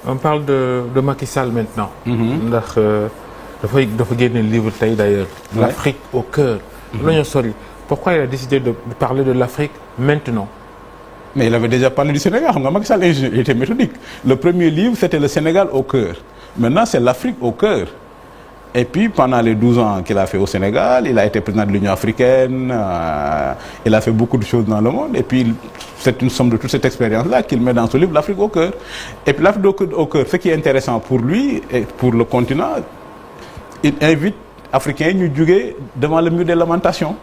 on parle de Macky Sall maintenant. ndax dafa génne livre tey d'ailleurs. L'Afrique au cœur. la ñu sori pourquoi il a décidé de parler de l'Afrique maintenant. Mais il avait déjà parlé du Sénégal xam nga Macky Sall il était méthodique. Le premier livre c'était le Sénégal au cœur. Maintenant c'est l'Afrique au cœur. Et puis pendant les 12 ans qu'il a fait au Sénégal, il a été président de l'Union africaine, il a fait beaucoup de choses dans le monde. Et puis c'est une somme de toute cette expérience-là qu'il met dans ce livre, l'Afrique au cœur. Et puis l'Afrique au cœur, ce qui est intéressant pour lui et pour le continent, il invite Africains ñu jóge devant le mur des lamentations.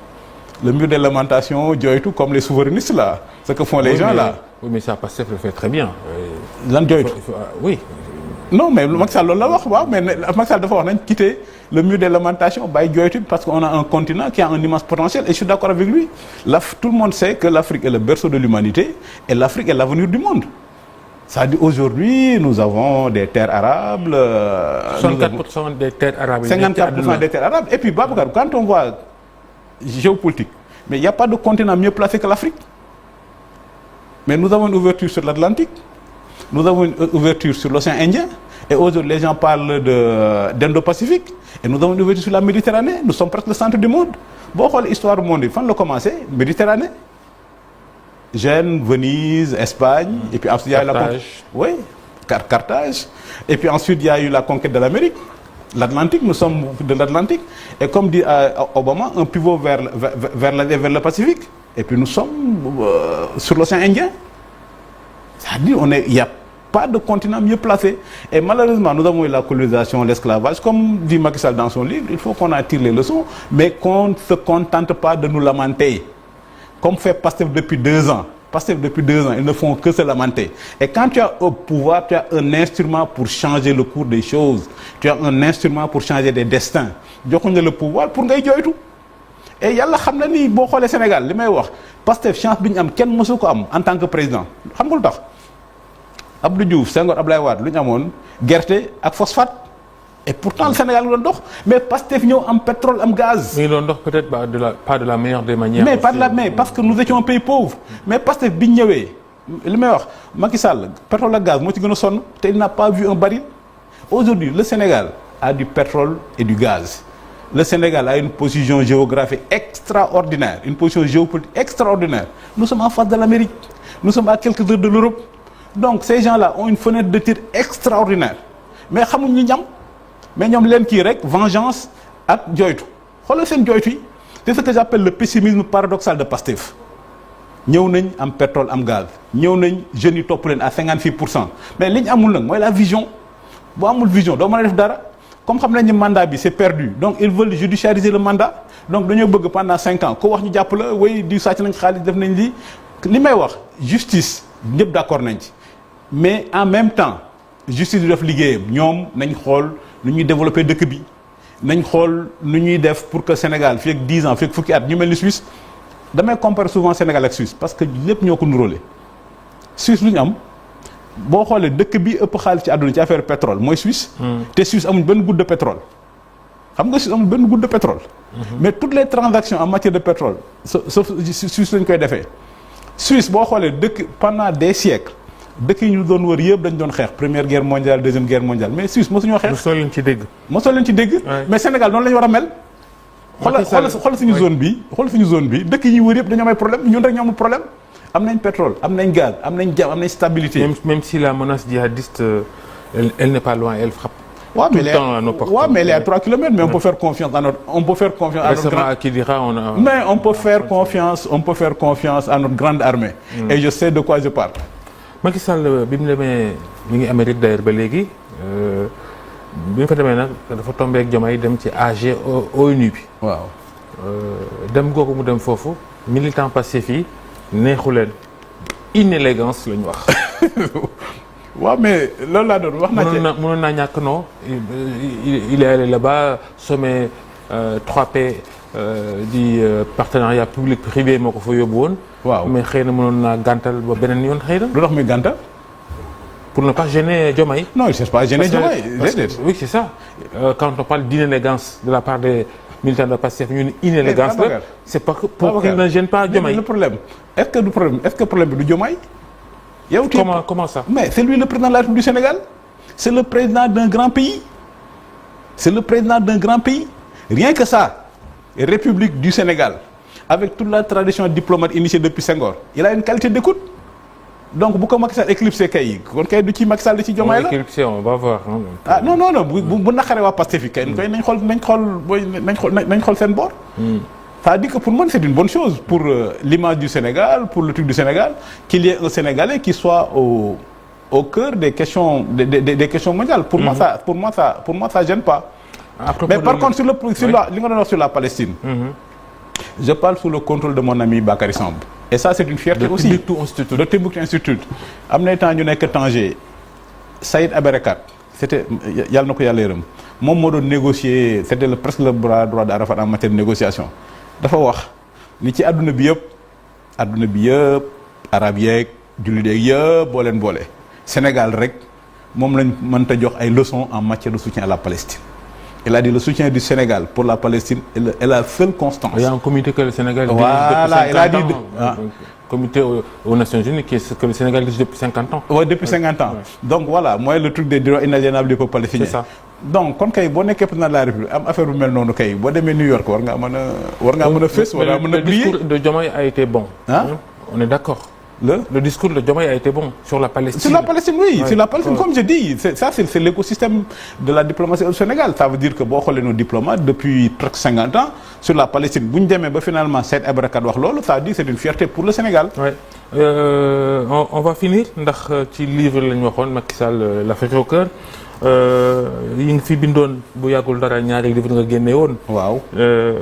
Le mur des lamentations, jooytu comme les souverainistes là, ce que font les gens là. Oui, mais ça Pastef le fait très bien. Lan jooytu. Oui. Non mais Macky Sall loolu la wax waaw mais Macky Sall dafa wax nañ quitter le mur des lamentations bàyyi jooytu parce qu'on a un continent qui a un immense potentiel et je suis d'accord avec lui. Tout le monde sait que l'Afrique est le berceau de l'humanité et l'Afrique est l'avenir du monde. C'est-à-dire aujourd'hui nous avons des terres arables. 64% des terres arables. 54% des terres arables et puis Babacar quand on voit géopolitique mais il n'y a pas de continent mieux placé que l'Afrique. Mais nous avons une ouverture sur l'Atlantique. Nous avons une ouverture sur l'océan Indien et aujourd'hui les gens parlent d'Indo-Pacifique et nous avons une ouverture sur la Méditerranée. Nous sommes presque le centre du monde. Boo xoolee histoire du monde fan la commencé Méditerranée. Gênes, Venise, Espagne et puis ensuite il y a eu la conquête. Oui, Carthage. Et puis ensuite il y a eu la conquête de l'Amérique. L'Atlantique, nous sommes de l'Atlantique et comme dit Obama, un pivot vers le Pacifique. Et puis nous sommes sur l'océan Indien. C'est-à-dire il y a pas de continent mieux placé. Et malheureusement, nous avons eu la colonisation, l'esclavage. Comme dit Macky Sall dans son livre, il faut qu'on en tire les leçons, mais qu'on ne se contente pas de nous lamenter. Comme fait Pastef depuis 2 ans. Pastef depuis 2 ans, ils ne font que se lamenter. Et quand tu as au pouvoir, tu as un instrument pour changer le cours des choses. Tu as un instrument pour changer des destins. Joxuñ la le pouvoir pour ngay jooytu. Et yàlla xam na ni boo xoolee Sénégal li may wax Pastef chance bi ñu am kenn mësu ko am en tant que président xam nga lu tax Abdou Diouf Senghor Abdoulaye Wade lu ñu amoon gerte ak phosphate et pourtant le Sénégal nga doon dox mais Pastef ñëw am pétrole am gaz. mais doon dox peut-être pas de la meilleure des manières. mais pas de la mais parce que nous étions un pays pauvre mais Pastef bi ñu ñëwee li may wax Macky Sall pétrole ak gaz moo ci gën a sonn te il n'a pas vu un baril. Aujourd'hui le Sénégal a du pétrole et du gaz. Le Sénégal a une position géographique extraordinaire, une position géopolitique extraordinaire. Nous sommes en face de l'Amérique. Nous sommes à quelques heures de l'Europe. Donc ces gens-là ont une fenêtre de tir extraordinaire. Mais xamuñ ñu ñam mais ñoom leen kii rek vengeance ak jooytu xoolal seen jooytu yi c'est ce que j'appelle le pessimisme paradoxal de Pastef. ñëw nañ am pétrole am gaz ñëw nañ jeunes yi topp leen à 56% mais li ñu amul nag mooy la vision boo amul vision doo mën a def dara. Comme xam nañ ni mandat bi c'est perdu donc ils veulent judiciariser le mandat donc dañoo bëgg pendant 5 ans ko wax ñu jàpp la way di sàcc nañ xaalis def nañ li may wax justice ñëpp d'accord nañ ci mais en même temps justice du def liggéeyam ñoom nañ xool nu ñuy développer dëkk bi nañ xool nu ñuy def pour que Sénégal fii ak 10 ans fii ak fukki at ñu mel ni Suisse damay comparer souvent Sénégal ak Suisse parce que lépp ñoo ko nuróole Suisse lu ñu am. boo xoolee dëkk bi ëpp xaalis ci àdduna ci affaire pétrole mooy Suisse. te Suisse amuñ benn goutte de pétrole. xam nga Suisse amuñ benn goutte de pétrole. mais toutes les transactions en matière de pétrole sauf Suisse lañ koy defee. Suisse boo xoolee dëkk pendant des siècles dëkk yi ñu doon wër yëpp dañ doon xeex première guerre mondiale deuxième guerre mondiale mais Suisse mosuñoo xeex. mosoo leen ci dégg. mosoo leen ci dégg. mais Sénégal noonu la ñu war a mel. xoolal suñu zone bi dëkk yi ñu wër yëpp dañoo am ay problème ñun rek ñoo amul problème. am nañ pétrole am nañ gaz am nañ jàmm am nañ stabilité. même si la menace djihadiste elle n'est pas loin elle frappe. Ouais, tout le temps à nos portes. Ouais, mais elle est à 3 kilomètres mais on peut faire confiance à notre à Kidira on a. mais on peut faire confiance à notre grande armée. Et je sais de quoi je parle. Macky Sall bi mu demee mi ngi Amérique d'ailleurs ba léegi bi mu fa demee nag dafa tombé ak Diomaye dem ci AG ONU bi. waaw. dem googu mu dem foofu militant Pastef yi neexu leen inélégance la ñu wax. waaw mais loolu laa doon wax naa ci. mënoon naa ñàkk non il est allé là-bas sommet 3P di partenariat public privé moo ko fa yóbbu woon. waaw mais xëy na mënoon naa gàntal ba beneen yoon xëy na. lu tax muy gàntal. pour ne pas gêner Diomaye. non il ne cherche pas à gêner Diomaye. Oui c'est ça quand on parle d'inélégance de la part des militants de Pastef ñu ne inélégance la c'est pas que pour qu'il ne gêne pas Diomaye. le problème est-ce que problème bi du Diomaye. yow comment ça? Mais c'est lui le président de la République du Sénégal. C'est le président d'un grand pays. C'est le président d'un grand pays. Rien que ça, République du Sénégal, avec toute la tradition diplomate initiée depuis Senghor, il a une qualité d'écoute. Donc bu ko Macky Sall éclipsé kay kon kay du ci Macky Sall ci Diomaye la. Éclipsé, on va voir. Ah non bu naqaree waa Pastef kay nañ xool seen bor. Ça dit que pour moi c'est une bonne chose pour l'image du Sénégal, pour le truc du Sénégal, qu'il y ait un Sénégalais qui soit au cœur des questions des questions mondiales. Pour moi ça gêne pas. Mais par contre sur la Palestine. Je parle sous le contrôle de mon ami Bakary Samb. Et ça c'est une fierté aussi. Le Timbuktu Institute. Am na temps ñu nekk Tanger, Saïd Aberakat, c'était yàlla na ko yàlla yërëm moom moo doon négocier, c'était presque le bras droit d'Arafat en matière de négociation. Dafa wax ni ci àdduna bi yëpp arab yeeg jullit yeeg yëpp boo leen boole Sénégal rek moom lañ mënta jox ay leçons en matière de soutien à la Palestine. Il a dit le soutien du Sénégal pour la Palestine est la seule constance. Il y a un comité que le Sénégal dirige voilà, depuis 50 ans. Un comité aux Nations Unies que le Sénégal dirige depuis 50 ans. Oui, depuis 50 ans. Ouais. Donc voilà, moi le truc des droits inaliénables du peuple palestinien. C'est ça. Donc kon kay boo nekkee président de la République am affaire bu mel noonu kay boo demee New York war ngaa mën a fës war ngaa mën a briller. Le discours de Diomaye a été bon. Hein? On est d'accord. Le discours de Diomaye a été bon sur la Palestine. Sur la Palestine, oui. Ouais. Sur la Palestine, comme je dis, c'est l'écosystème de la diplomatie au Sénégal. Ça veut dire que bon, nos diplomates, depuis presque 50 ans, sur la Palestine, finalement, Saïd Aberakat wax loolu, ça veut dire que c'est une fierté pour le Sénégal. Ouais. On va finir ndax ci livre la ñu waxoon Macky Sall l'Afrique au cœur. yi nga fi bindoon bu yàggul dara ñaari livre nga génne woon. Waaw.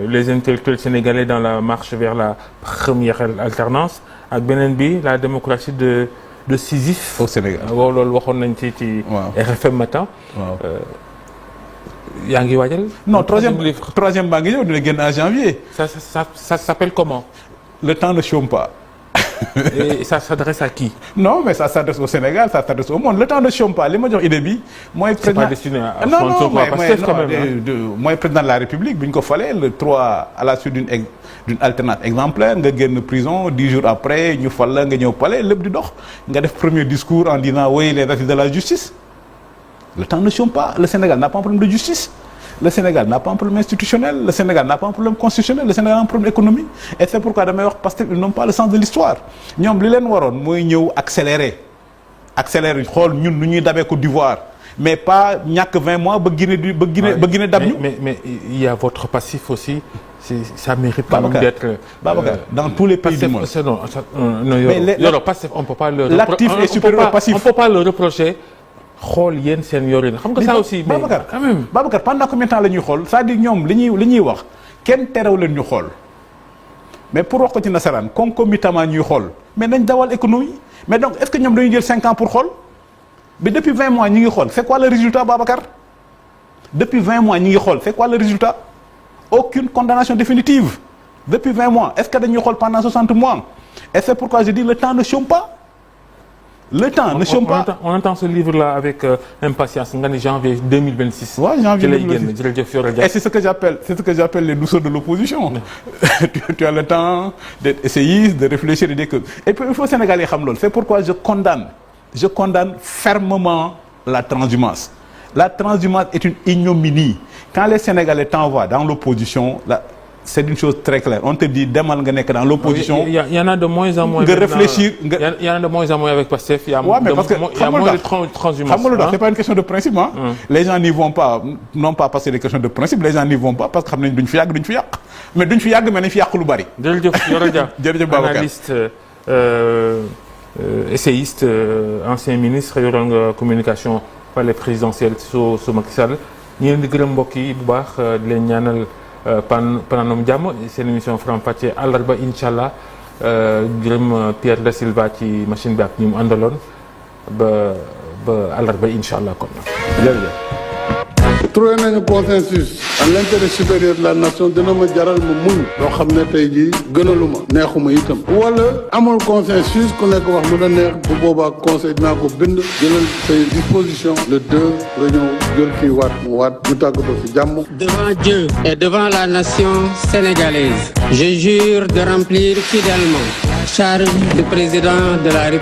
Les intellectuels sénégalais dans la marche vers la première alternance. ak beneen bi la démocratie de Sisyphe. Au Sénégal waaw loolu waxoon nañ ci RFM matin. waaw. yaa ngi waajal. non troisième baa ngi ñëw dina génn en janvier. Ça s'appelle comment? Le temps ne chôme pas. Et ça s'adresse à qui? Non, mais ça s'adresse au Sénégal, ça s'adresse au monde. Le temps ne chôme pas. li ma jox idée bi mooy c'est pas destiné à non mais mooy président de la République bi ñu ko falee le 3 à la suite d'une alternance exemplaire nga génn prison 10 jours après ñu fal la nga ñëw palais lépp di dox nga def premier discours en disant oui les assises de la justice. Le temps ne chôme pas. Le Sénégal n'a pas un problème de justice. Le Sénégal n'a pas un problème institutionnel. Le Sénégal n'a pas un problème constitutionnel. Le Sénégal a un problème économique. Et c'est pourquoi damay wax parce qu'ils n'ont pas le sens de l'histoire. ñoom li leen waroon mooy ñëw accélérer xool ñun nu ñuy dabee Côte d'Ivoire mais pas ñàkk 20 mois ba Guinée dab ñu. Mais il y a votre passif aussi. Ça mérite pas d'être. Babacar dans tous les pays du monde. Non, passif on peut pas le. L'actif est supérieur au passif. On peut pas le reprocher. xool yéen seen yorin xam nga ça aussi. mais quand même Babacar pendant combien de temps la ñuy xool c'est-à-dire ñoom li ñuy wax kenn terew leen ñu xool mais pour wax ko ci nasaraan concomitamment ñuy xool mais nañ dawal économie mais donc est-ce que ñoom dañuy jël 5 ans pour xool mais depuis 20 mois ñi ngi xool c'est quoi le résultat Babacar depuis 20 mois ñi ngi xool c'est quoi le résultat aucune condamnation définitive depuis 20 mois est-ce que dañuy xool pendant 60 mois et c'est pourquoi je dis le temps ne chôme pas. Le temps ne chôme pas. On entend ce livre-là avec impatience. nga ni janvier 2026. Ouais, janvier 2026. Et c'est ce que j'appelle les douceurs de l'opposition. Tu as le temps d'être essayiste, de réfléchir et de dire que. Et puis il faut Sénégalais xam loolu. C'est pourquoi je condamne fermement la transhumance. La transhumance est une ignominie. Quand les Sénégalais t'envoient dans l'opposition, c'est une chose très claire. On te dit demal nga nekk dans l'opposition. Il y en a de moins en moins. Nga réfléchir. Il y en a de moins en moins avec Pastef. Il y a moins de transhumance. Xam nga c'est pas une question de principe hein. Les gens n'y vont pas non pas parce que c'est des questions de principe. Les gens n'y vont pas parce que xam nañ duñ fi yàgg mais duñ fi yàgg mais nañ fi yàq lu bari. jërëjëf Yoro Dia. jërëjëf Babacar. Analyste essayiste ancien ministre yoroon nga communication palais présidentiel su Macky Sall ñu leen di gërëm mbokk yi bu baax di leen ñaanal. Pananum jàmm seen émission Faram Facce àllarba incha allah gërëm Pierre da Silva ci machine bi ak ñi mu àndaloon ba àllarba incha allah kon. jërëjëf. trouvé nañu consensus à l'intérêt supérieur de la nation dina ma jaral ma muñ loo xam ne tey jii gënaluma neexuma itam wala amul consensus ku nekk wax lu la neex bu boobaa conseil dinaa ko bind jëlal say disposition le 2 nga ñëw jël kii waat mu waat ñu tàggatoo ci jàmm. Devant Dieu et devant la nation sénégalaise, je jure de remplir fidèlement la charge de président de la République.